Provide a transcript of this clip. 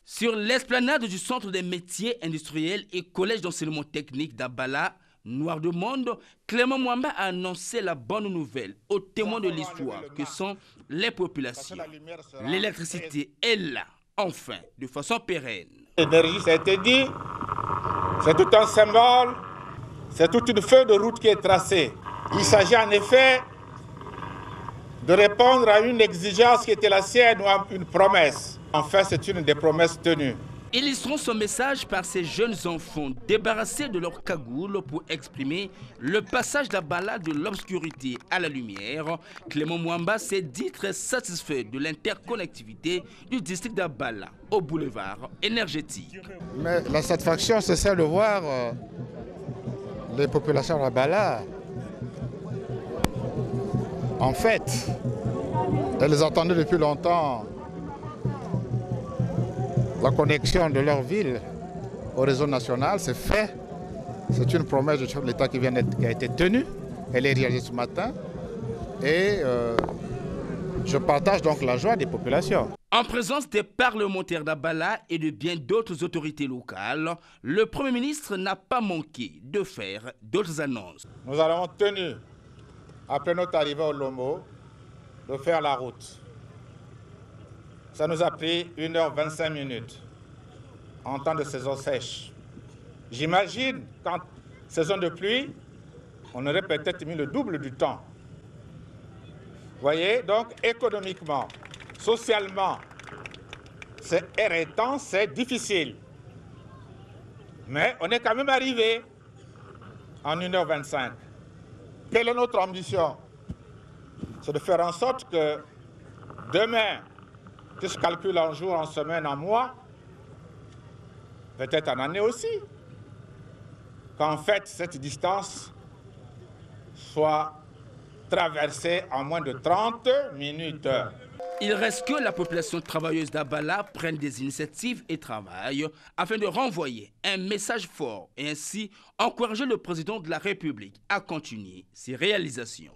Sur l'esplanade du Centre des métiers industriels et collège d'enseignement technique d'Abala, Noir de Monde, Clément Mwamba a annoncé la bonne nouvelle aux témoins de l'histoire que sont les populations. L'électricité est là, enfin, de façon pérenne. L'énergie, ça a été dit, c'est tout un symbole, c'est toute une feuille de route qui est tracée. Il s'agit en effet de répondre à une exigence qui était la sienne ou à une promesse. En fait, c'est une des promesses tenues. Illustrons son message par ces jeunes enfants débarrassés de leur cagoule pour exprimer le passage d'Abala de l'obscurité à la lumière. Clément Mwamba s'est dit très satisfait de l'interconnectivité du district d'Abala au boulevard énergétique. Mais la satisfaction, c'est celle de voir les populations d'Abala. En fait, elles attendaient depuis longtemps la connexion de leur ville au réseau national. C'est fait. C'est une promesse du chef de l'État qui a été tenue. Elle est réalisée ce matin. Et je partage donc la joie des populations. En présence des parlementaires d'Abala et de bien d'autres autorités locales, le Premier ministre n'a pas manqué de faire d'autres annonces. Nous avons tenu, après notre arrivée au Lombo, de faire la route. Ça nous a pris 1h25 en temps de saison sèche. J'imagine qu'en saison de pluie, on aurait peut-être mis le double du temps. Vous voyez, donc économiquement, socialement, c'est éreintant, c'est difficile. Mais on est quand même arrivé en 1h25. Quelle est notre ambition? C'est de faire en sorte que demain, qui se calcule en jours, en semaines, en mois, peut-être en année aussi, qu'en fait cette distance soit traversée en moins de 30 minutes. Il reste que la population travailleuse d'Abala prenne des initiatives et travaille afin de renvoyer un message fort et ainsi encourager le président de la République à continuer ses réalisations.